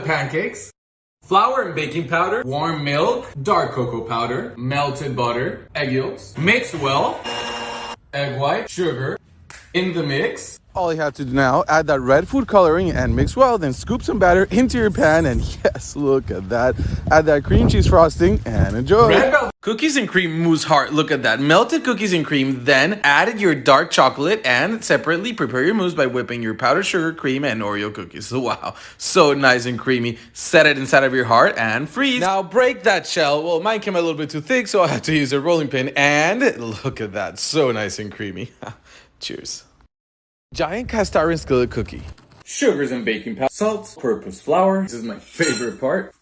pancakes. Flour and baking powder, warm milk, dark cocoa powder, melted butter, egg yolks. Mix well. Egg white, sugar. In the mix. All you have to do now, add that red food coloring and mix well, then scoop some batter into your pan, and yes, look at that. Add that cream cheese frosting and enjoy. Red velvet. Cookies and cream mousse heart, look at that. Melted cookies and cream, then added your dark chocolate and separately prepare your mousse by whipping your powdered sugar, cream, and Oreo cookies. Wow, so nice and creamy. Set it inside of your heart and freeze. Now break that shell. Well, mine came a little bit too thick, so I had to use a rolling pin, and look at that, so nice and creamy. Cheers. Giant cast iron skillet cookie. Sugars and baking powder. Salt, purpose flour. This is my favorite part.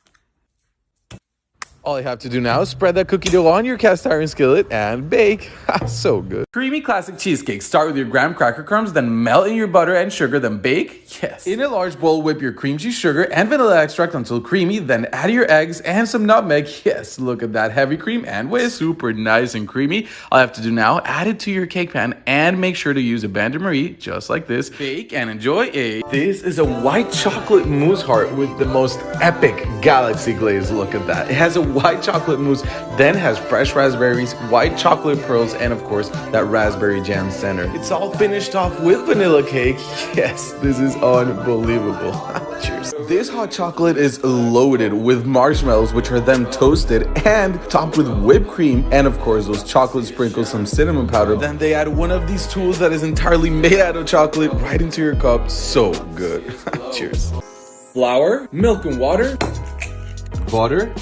All you have to do now is spread that cookie dough on your cast iron skillet and bake. So good. Creamy classic cheesecake. Start with your graham cracker crumbs, then melt in your butter and sugar, then bake. Yes. In a large bowl, whip your cream cheese, sugar, and vanilla extract until creamy, then add your eggs and some nutmeg. Yes, look at that heavy cream and whisk. Super nice and creamy. All you have to do now, add it to your cake pan and make sure to use a bain-de-marie, just like this. Bake and enjoy. This is a white chocolate mousse heart with the most epic galaxy glaze. Look at that. It has a white chocolate mousse, then has fresh raspberries, white chocolate pearls, and of course that raspberry jam center. It's all finished off with vanilla cake. Yes, this is unbelievable. Cheers. This hot chocolate is loaded with marshmallows, which are then toasted and topped with whipped cream, and of course those chocolate sprinkles, some cinnamon powder. Then they add one of these tools that is entirely made out of chocolate right into your cup. So good. Cheers. Flour, milk and water, butter.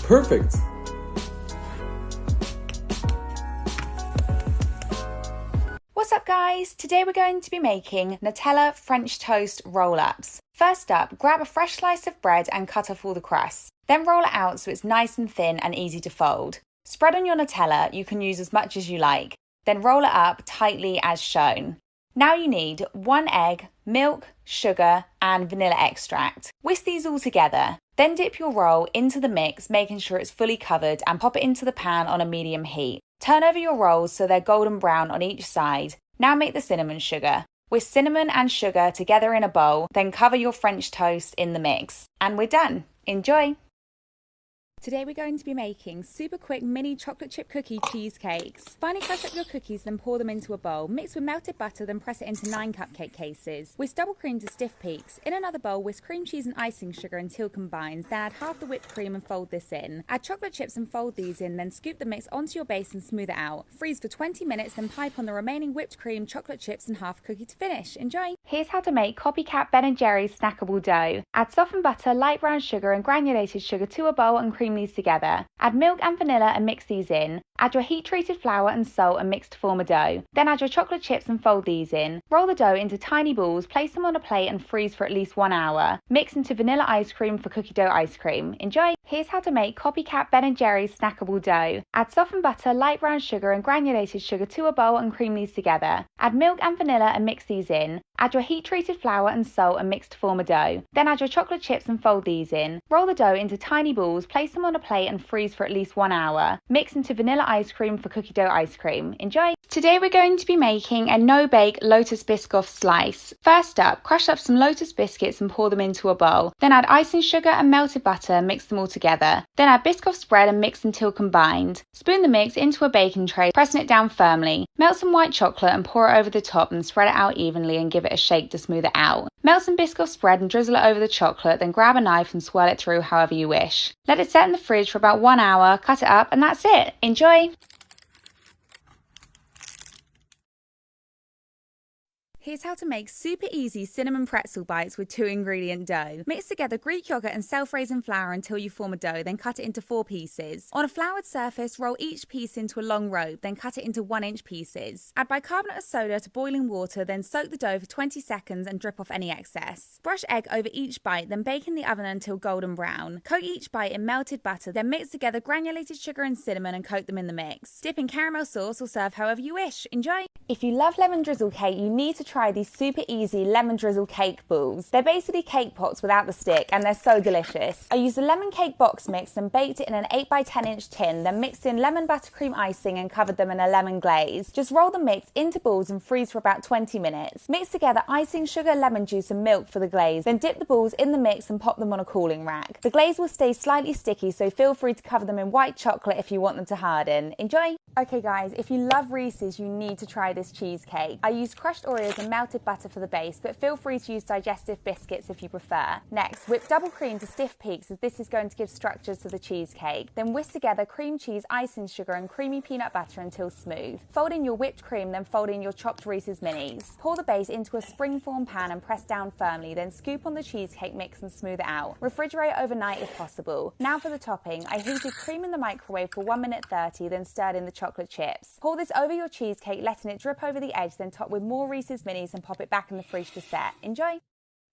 Perfect. What's up guys? Today we're going to be making Nutella French toast roll-ups. First up, grab a fresh slice of bread and cut off all the crusts. Then roll it out so it's nice and thin and easy to fold. Spread on your Nutella, you can use as much as you like. Then roll it up tightly as shown. Now you need 1 egg, milk, sugar and vanilla extract. Whisk these all together. Then dip your roll into the mix, making sure it's fully covered, and pop it into the pan on a medium heat. Turn over your rolls so they're golden brown on each side. Now make the cinnamon sugar. Whisk cinnamon and sugar together in a bowl, then cover your French toast in the mix. And we're done. Enjoy! Today we're going to be making super quick mini chocolate chip cookie cheesecakes. Finally crush up your cookies, then pour them into a bowl. Mix with melted butter, then press it into 9 cupcake cases. Whisk double cream to stiff peaks. In another bowl, whisk cream cheese and icing sugar until combined. Then add half the whipped cream and fold this in. Add chocolate chips and fold these in, then scoop the mix onto your base and smooth it out. Freeze for 20 minutes, then pipe on the remaining whipped cream, chocolate chips and half a cookie to finish. Enjoy! Here's how to make copycat Ben & Jerry's snackable dough. Add softened butter, light brown sugar and granulated sugar to a bowl and cream these together. Add milk and vanilla and mix these in. Add your heat-treated flour and salt and mix to form a dough. Then add your chocolate chips and fold these in. Roll the dough into tiny balls, place them on a plate and freeze for at least 1 hour. Mix into vanilla ice cream for cookie dough ice cream. Enjoy! Here's how to make copycat Ben & Jerry's snackable dough. Add softened butter, light brown sugar and granulated sugar to a bowl and cream these together. Add milk and vanilla and mix these in. Add your heat-treated flour and salt and mix to form a dough. Then add your chocolate chips and fold these in. Roll the dough into tiny balls, place them on a plate and freeze for at least 1 hour. Mix into vanilla ice cream for cookie dough ice cream. Enjoy! Today we're going to be making a no-bake Lotus Biscoff slice. First up, crush up some Lotus biscuits and pour them into a bowl. Then add icing sugar and melted butter and mix them all together. Then add Biscoff spread and mix until combined. Spoon the mix into a baking tray, pressing it down firmly. Melt some white chocolate and pour it over the top and spread it out evenly and give it a shake to smooth it out. Melt some Biscoff spread and drizzle it over the chocolate, then grab a knife and swirl it through however you wish. Let it set in the fridge for about 1 hour, cut it up and that's it. Enjoy! Here's how to make super easy cinnamon pretzel bites with 2-ingredient dough. Mix together Greek yogurt and self-raising flour until you form a dough, then cut it into 4 pieces. On a floured surface, roll each piece into a long rope, then cut it into 1-inch pieces. Add bicarbonate of soda to boiling water, then soak the dough for 20 seconds and drip off any excess. Brush egg over each bite, then bake in the oven until golden brown. Coat each bite in melted butter, then mix together granulated sugar and cinnamon and coat them in the mix. Dip in caramel sauce or serve however you wish. Enjoy! If you love lemon drizzle cake, you need to try these super easy lemon drizzle cake balls? They're basically cake pops without the stick, and they're so delicious. I used a lemon cake box mix and baked it in an 8x10-inch tin, then mixed in lemon buttercream icing and covered them in a lemon glaze. Just roll the mix into balls and freeze for about 20 minutes. Mix together icing, sugar, lemon juice and milk for the glaze, then dip the balls in the mix and pop them on a cooling rack. The glaze will stay slightly sticky, so feel free to cover them in white chocolate if you want them to harden. Enjoy! Okay guys, if you love Reese's, you need to try this cheesecake. I used crushed Oreos and melted butter for the base, but feel free to use digestive biscuits if you prefer. Next, whip double cream to stiff peaks, as this is going to give structure to the cheesecake. Then whisk together cream cheese, icing sugar and creamy peanut butter until smooth. Fold in your whipped cream, then fold in your chopped Reese's minis. Pour the base into a springform pan and press down firmly, then scoop on the cheesecake mix and smooth it out. Refrigerate overnight if possible. Now for the topping. I heated cream in the microwave for 1 minute 30, then stirred in the chocolate chips. Pour this over your cheesecake, letting it drip over the edge, then top with more Reese's minis and pop it back in the fridge to set. Enjoy!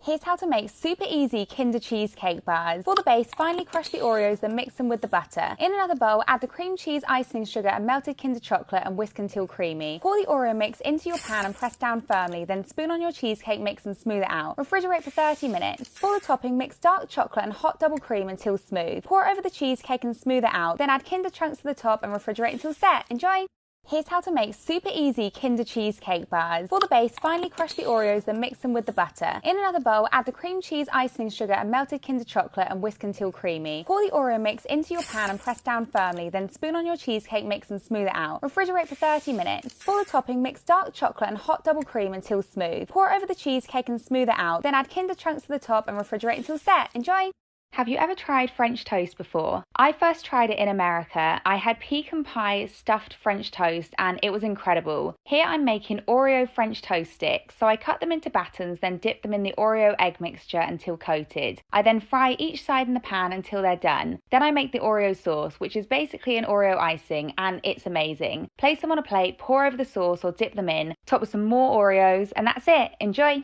Here's how to make super easy Kinder cheesecake bars. For the base, finely crush the Oreos, then mix them with the butter. In another bowl, add the cream cheese, icing sugar and melted Kinder chocolate and whisk until creamy. Pour the Oreo mix into your pan and press down firmly, then spoon on your cheesecake mix and smooth it out. Refrigerate for 30 minutes. For the topping, mix dark chocolate and hot double cream until smooth. Pour over the cheesecake and smooth it out, then add Kinder chunks to the top and refrigerate until set. Enjoy! Here's how to make super easy Kinder cheesecake bars. For the base, finely crush the Oreos, then mix them with the butter. In another bowl, add the cream cheese, icing sugar and melted Kinder chocolate and whisk until creamy. Pour the Oreo mix into your pan and press down firmly, then spoon on your cheesecake mix and smooth it out. Refrigerate for 30 minutes. For the topping, mix dark chocolate and hot double cream until smooth. Pour over the cheesecake and smooth it out, then add Kinder chunks to the top and refrigerate until set. Enjoy! Have you ever tried French toast before? I first tried it in America. I had pecan pie stuffed French toast and it was incredible. Here I'm making Oreo French toast sticks, so I cut them into battens, then dip them in the Oreo egg mixture until coated. I then fry each side in the pan until they're done. Then I make the Oreo sauce, which is basically an Oreo icing, and it's amazing. Place them on a plate, pour over the sauce or dip them in, top with some more Oreos, and that's it. Enjoy!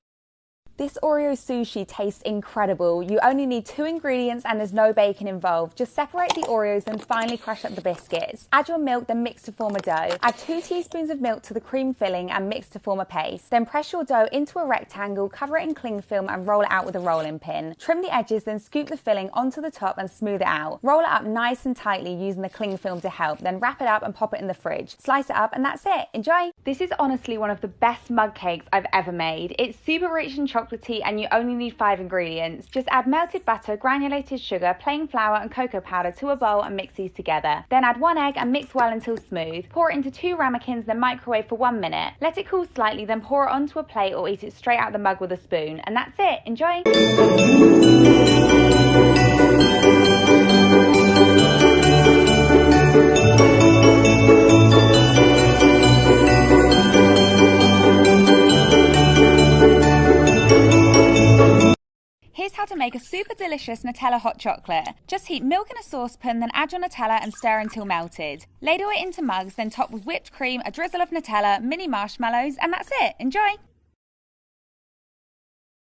This Oreo sushi tastes incredible. You only need 2 ingredients and there's no bacon involved. Just separate the Oreos and finely crush up the biscuits. Add your milk, then mix to form a dough. Add 2 teaspoons of milk to the cream filling and mix to form a paste. Then press your dough into a rectangle, cover it in cling film and roll it out with a rolling pin. Trim the edges, then scoop the filling onto the top and smooth it out. Roll it up nice and tightly using the cling film to help. Then wrap it up and pop it in the fridge. Slice it up and that's it. Enjoy! This is honestly one of the best mug cakes I've ever made. It's super rich and chocolatey and you only need 5 ingredients. Just add melted butter, granulated sugar, plain flour and cocoa powder to a bowl and mix these together. Then add 1 egg and mix well until smooth. Pour it into 2 ramekins, then microwave for 1 minute. Let it cool slightly, then pour it onto a plate or eat it straight out the mug with a spoon. And that's it. Enjoy! Here's how to make a super delicious Nutella hot chocolate. Just heat milk in a saucepan, then add your Nutella and stir until melted. Ladle it into mugs, then top with whipped cream, a drizzle of Nutella, mini marshmallows, and that's it. Enjoy!